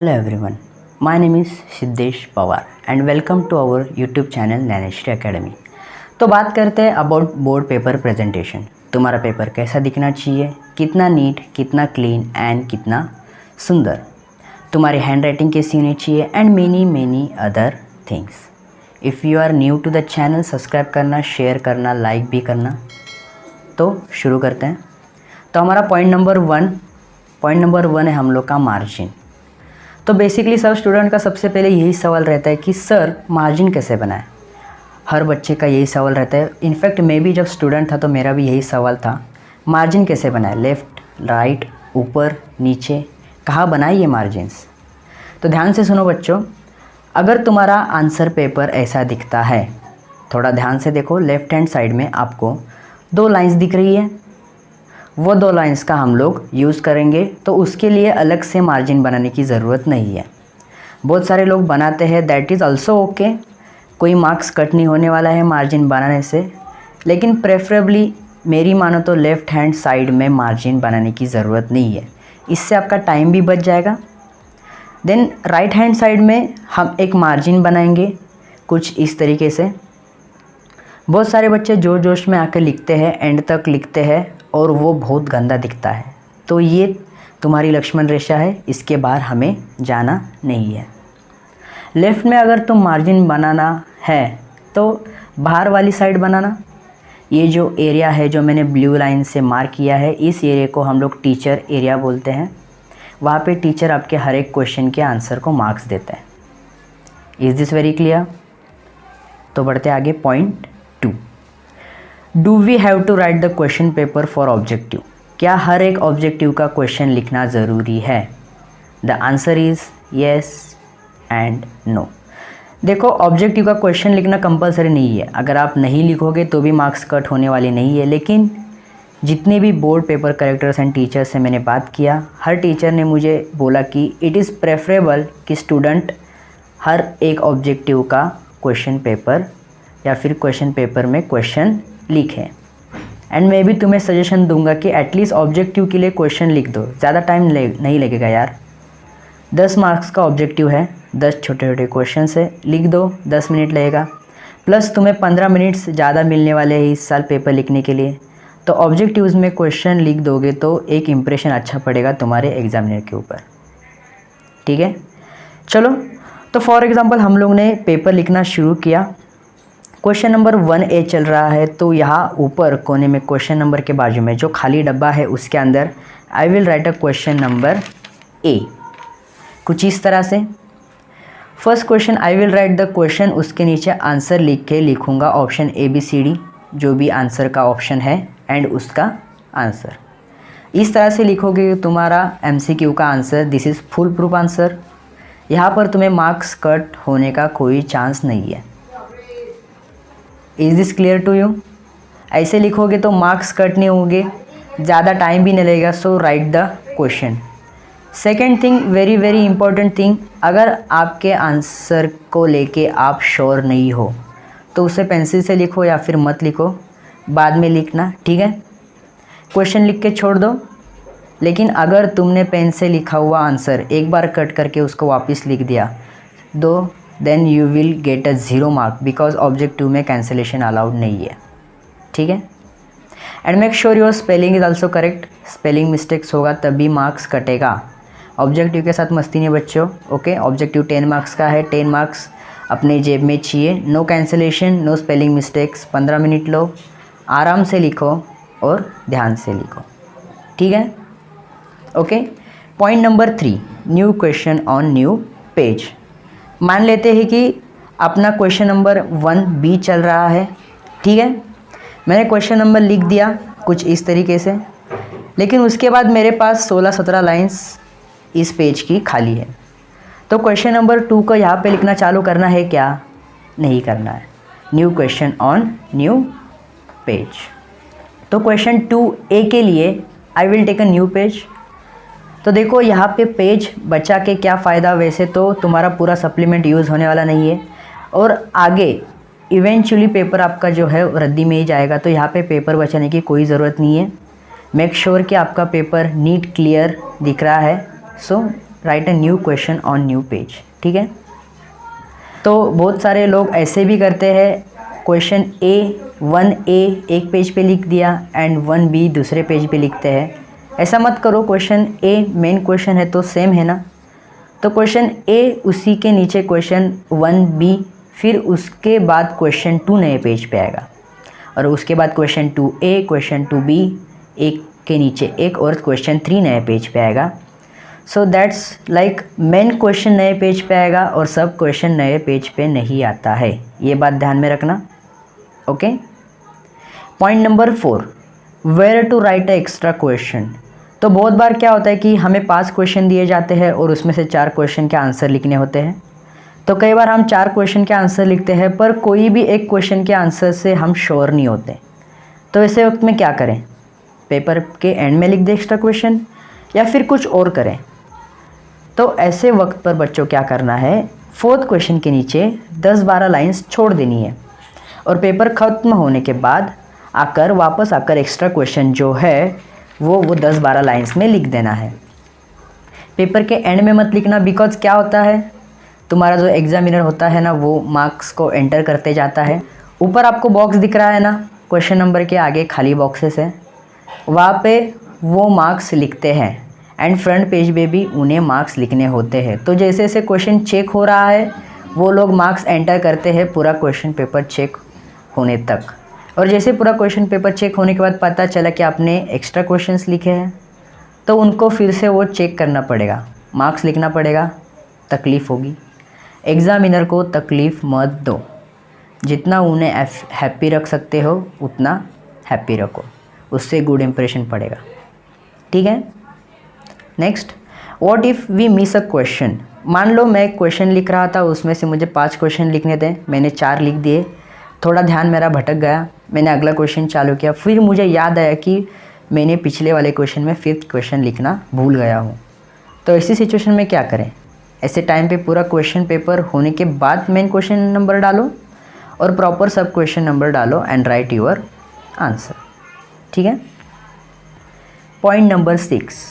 Hello everyone, my name is Siddhesh Pawar and welcome to our YouTube channel Dnyaneshwari academy. तो बात करते हैं अबाउट बोर्ड पेपर प्रेजेंटेशन। तुम्हारा paper कैसा दिखना चाहिए, कितना नीट, कितना क्लीन एंड कितना सुंदर, तुम्हारी हैंड राइटिंग कैसी होनी चाहिए and many other things. If you are new to the channel, subscribe करना, शेयर करना, लाइक भी करना। तो शुरू करते हैं। तो हमारा पॉइंट नंबर वन है हम लोग का मार्जिन। तो बेसिकली सब स्टूडेंट का सबसे पहले यही सवाल रहता है कि सर मार्जिन कैसे बनाएं। हर बच्चे का यही सवाल रहता है। इनफैक्ट मैं भी जब स्टूडेंट था तो मेरा भी यही सवाल था, मार्जिन कैसे बनाएं, लेफ़्ट, राइट, ऊपर, नीचे, कहाँ बनाए ये मार्जिन्स। तो ध्यान से सुनो बच्चों, अगर तुम्हारा आंसर पेपर ऐसा दिखता है, थोड़ा ध्यान से देखो, लेफ़्ट हैंड साइड में आपको 2 लाइन्स दिख रही है, वो 2 लाइन्स का हम लोग यूज़ करेंगे। तो उसके लिए अलग से मार्जिन बनाने की ज़रूरत नहीं है। बहुत सारे लोग बनाते हैं, दैट इज़ ऑल्सो ओके, कोई मार्क्स कट नहीं होने वाला है मार्जिन बनाने से। लेकिन प्रेफरेबली मेरी मानो तो लेफ़्ट हैंड साइड में मार्जिन बनाने की ज़रूरत नहीं है, इससे आपका टाइम भी बच जाएगा। देन राइट हैंड साइड में हम एक मार्जिन बनाएंगे कुछ इस तरीके से। बहुत सारे बच्चे जोश में आकर लिखते हैं, एंड तक लिखते हैं और वो बहुत गंदा दिखता है। तो ये तुम्हारी लक्ष्मण रेखा है, इसके बाहर हमें जाना नहीं है। लेफ़्ट में अगर तुम मार्जिन बनाना है तो बाहर वाली साइड बनाना। ये जो एरिया है जो मैंने ब्लू लाइन से मार्क किया है, इस एरिया को हम लोग टीचर एरिया बोलते हैं। वहाँ पे टीचर आपके हर एक क्वेश्चन के आंसर को मार्क्स देते हैं। Is this very clear? तो बढ़ते आगे। Point 2, do we have to write the question paper for objective. क्या हर एक ऑब्जेक्टिव का क्वेश्चन लिखना ज़रूरी है? The answer is yes and no. देखो, ऑब्जेक्टिव का क्वेश्चन लिखना कंपलसरी नहीं है। अगर आप नहीं लिखोगे तो भी मार्क्स कट होने वाली नहीं है। लेकिन जितने भी board paper characters and teachers से मैंने बात किया, हर टीचर ने मुझे बोला कि इट इज़ प्रेफरेबल कि स्टूडेंट हर एक ऑब्जेक्टिव का क्वेश्चन पेपर या फिर क्वेश्चन पेपर में क्वेश्चन लिखें। एंड मैं भी तुम्हें सजेशन दूंगा कि एटलीस्ट ऑब्जेक्टिव के लिए क्वेश्चन लिख दो, ज़्यादा टाइम नहीं लगेगा यार। 10 मार्क्स का ऑब्जेक्टिव है, 10 छोटे क्वेश्चन से लिख दो, 10 मिनट लगेगा। प्लस तुम्हें 15 मिनट्स ज़्यादा मिलने वाले हैं इस साल पेपर लिखने के लिए। तो ऑब्जेक्टिव्स में क्वेश्चन लिख दोगे तो एक इम्प्रेशन अच्छा पड़ेगा तुम्हारे एग्जामिनर के ऊपर। ठीक है, चलो। तो फॉर एग्ज़ाम्पल हम लोग ने पेपर लिखना शुरू किया। क्वेश्चन नंबर 1A चल रहा है। तो यहाँ ऊपर कोने में क्वेश्चन नंबर के बाजू में जो खाली डब्बा है उसके अंदर I will write a question number A, कुछ इस तरह से। First question I will write the question, उसके नीचे आंसर लिख के लिखूँगा ऑप्शन ABCD, जो भी आंसर का ऑप्शन है एंड उसका आंसर। इस तरह से लिखोगे तुम्हारा MCQ का answer, this is full proof answer. यहाँ पर तुम्हें मार्क्स कट होने का कोई चांस नहीं है। Is this clear to you? ऐसे लिखोगे तो मार्क्स कट नहीं होंगे, ज़्यादा टाइम भी नहीं लगेगा। So write the question. Second thing, very important thing, अगर आपके आंसर को लेके आप श्योर नहीं हो तो उसे पेंसिल से लिखो या फिर मत लिखो, बाद में लिखना, ठीक है। क्वेश्चन लिख के छोड़ दो। लेकिन अगर तुमने पेन से लिखा हुआ आंसर एक बार कट करके उसको वापस लिख दिया then you will get a 0 mark, because objective में कैंसिलेशन अलाउड नहीं है, ठीक है। And make sure your spelling is also correct. Spelling mistakes होगा तभी मार्क्स कटेगा। ऑब्जेक्टिव के साथ मस्ती नहीं बच्चों, ओके। ऑब्जेक्टिव 10 मार्क्स का है, 10 मार्क्स अपने जेब में चाहिए। No cancellation, no spelling mistakes. 15 minute लो, आराम से लिखो और ध्यान से लिखो, ठीक है, okay. Point number 3, new question on new page. मान लेते हैं कि अपना क्वेश्चन नंबर 1B चल रहा है, ठीक है। मैंने क्वेश्चन नंबर लिख दिया कुछ इस तरीके से, लेकिन उसके बाद मेरे पास 16-17 लाइंस इस पेज की खाली है। तो क्वेश्चन नंबर 2 को यहाँ पे लिखना चालू करना है क्या? नहीं करना है। New question on new page. तो क्वेश्चन 2A के लिए I will take a new page. तो देखो यहाँ पे पेज बचा के क्या फ़ायदा, वैसे तो तुम्हारा पूरा सप्लीमेंट यूज़ होने वाला नहीं है और आगे इवेंचुअली पेपर आपका जो है रद्दी में ही जाएगा। तो यहाँ पे पेपर बचाने की कोई ज़रूरत नहीं है। मेक श्योर कि आपका पेपर नीट क्लियर दिख रहा है। So write a new question on new page. ठीक है, तो बहुत सारे लोग ऐसे भी करते हैं, क्वेश्चन A एक पेज पे लिख दिया एंड 1B दूसरे पेज पे लिखते हैं। ऐसा मत करो, क्वेश्चन A मेन क्वेश्चन है तो सेम है ना, तो क्वेश्चन A उसी के नीचे क्वेश्चन 1B, फिर उसके बाद क्वेश्चन 2 नए पेज पे आएगा, और उसके बाद क्वेश्चन 2A, क्वेश्चन 2B, एक के नीचे एक और क्वेश्चन 3 नए पेज पे आएगा। So that's like main question नए पेज पे आएगा और सब क्वेश्चन नए पेज पे नहीं आता है, ये बात ध्यान में रखना। Okay, point number 4, where to write a extra question. तो बहुत बार क्या होता है कि हमें 5 क्वेश्चन दिए जाते हैं और उसमें से 4 क्वेश्चन के आंसर लिखने होते हैं। तो कई बार हम 4 क्वेश्चन के आंसर लिखते हैं पर कोई भी एक क्वेश्चन के आंसर से हम श्योर नहीं होते। तो ऐसे वक्त में क्या करें, पेपर के एंड में लिख दें एक्स्ट्रा क्वेश्चन या फिर कुछ और करें। तो ऐसे वक्त पर बच्चों क्या करना है, 4th क्वेश्चन के नीचे 10-12 लाइंस छोड़ देनी है और पेपर ख़त्म होने के बाद वापस आकर एक्स्ट्रा क्वेश्चन जो है वो 10-12 लाइंस में लिख देना है। पेपर के एंड में मत लिखना, बिकॉज क्या होता है, तुम्हारा जो एग्जामिनर होता है ना वो मार्क्स को एंटर करते जाता है। ऊपर आपको बॉक्स दिख रहा है ना, क्वेश्चन नंबर के आगे खाली बॉक्सेस है, वहाँ पे वो मार्क्स लिखते हैं एंड फ्रंट पेज पे भी उन्हें मार्क्स लिखने होते हैं। तो जैसे जैसे क्वेश्चन चेक हो रहा है वो लोग मार्क्स एंटर करते हैं पूरा क्वेश्चन पेपर चेक होने तक, और जैसे पूरा क्वेश्चन पेपर चेक होने के बाद पता चला कि आपने एक्स्ट्रा क्वेश्चंस लिखे हैं तो उनको फिर से वो चेक करना पड़ेगा, मार्क्स लिखना पड़ेगा, तकलीफ़ होगी। एग्ज़ामिनर को तकलीफ़ मत दो, जितना उन्हें हैप्पी रख सकते हो उतना हैप्पी रखो, उससे गुड इम्प्रेशन पड़ेगा। ठीक है, next, what if we miss a question. मान लो मैं क्वेश्चन लिख रहा था, उसमें से मुझे 5 क्वेश्चन लिखने थे, मैंने 4 लिख दिए, थोड़ा ध्यान मेरा भटक गया, मैंने अगला क्वेश्चन चालू किया, फिर मुझे याद आया कि मैंने पिछले वाले क्वेश्चन में 5th क्वेश्चन लिखना भूल गया हूँ। तो ऐसी सिचुएशन में क्या करें, ऐसे टाइम पे पूरा क्वेश्चन पेपर होने के बाद मेन क्वेश्चन नंबर डालो और प्रॉपर सब क्वेश्चन नंबर डालो एंड राइट योर आंसर। ठीक है, point number 6,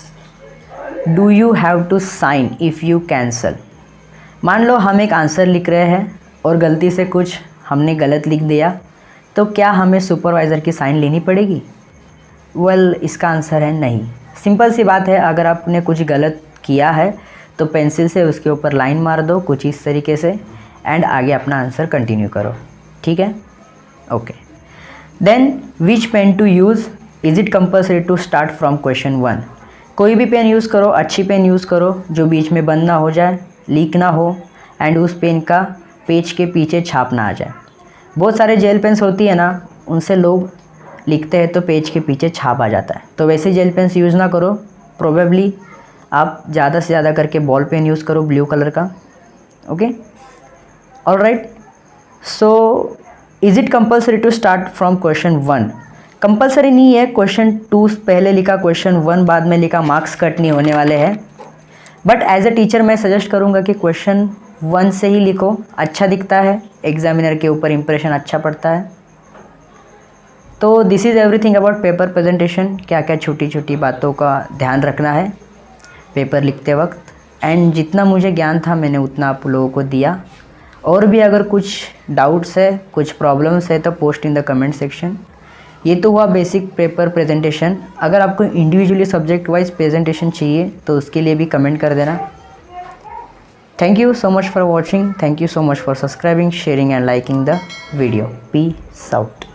do you have to sign if you cancel. मान लो हम एक आंसर लिख रहे हैं और गलती से कुछ हमने गलत लिख दिया, तो क्या हमें सुपरवाइज़र की साइन लेनी पड़ेगी? वेल, इसका आंसर है नहीं। सिंपल सी बात है, अगर आपने कुछ गलत किया है तो पेंसिल से उसके ऊपर लाइन मार दो कुछ इस तरीके से एंड आगे अपना आंसर कंटिन्यू करो। ठीक है, okay. Then which pen to use, is it compulsory to start from question 1। कोई भी पेन यूज़ करो, अच्छी पेन यूज़ करो जो बीच में बंद ना हो जाए, लीक ना हो एंड उस पेन का पेज के पीछे छाप ना आ जाए। बहुत सारे जेल पेन्स होती है ना, उनसे लोग लिखते हैं तो पेज के पीछे छाप आ जाता है, तो वैसे जेल पेन्स यूज़ ना करो। प्रोबेबली आप ज़्यादा से ज़्यादा करके बॉल पेन यूज़ करो ब्लू कलर का। Okay, alright. So is it compulsory to start from question 1? Compulsory नहीं है, क्वेश्चन 2 पहले लिखा, क्वेश्चन 1 बाद में लिखा, मार्क्स कट नहीं होने वाले हैं। बट एज ए टीचर मैं सजेस्ट करूँगा कि क्वेश्चन 1 से ही लिखो, अच्छा दिखता है, एग्जामिनर के ऊपर इंप्रेशन अच्छा पड़ता है। तो this is everything about paper presentation. क्या क्या छोटी छोटी बातों का ध्यान रखना है पेपर लिखते वक्त, एंड जितना मुझे ज्ञान था मैंने उतना आप लोगों को दिया। और भी अगर कुछ डाउट्स है, कुछ प्रॉब्लम्स है तो post in the comment section. ये तो हुआ बेसिक पेपर प्रेजेंटेशन। अगर आपको इंडिविजुअली सब्जेक्ट वाइज प्रेजेंटेशन चाहिए तो उसके लिए भी कमेंट कर देना। Thank you so much for watching. Thank you so much for subscribing, sharing and liking the video. Peace out.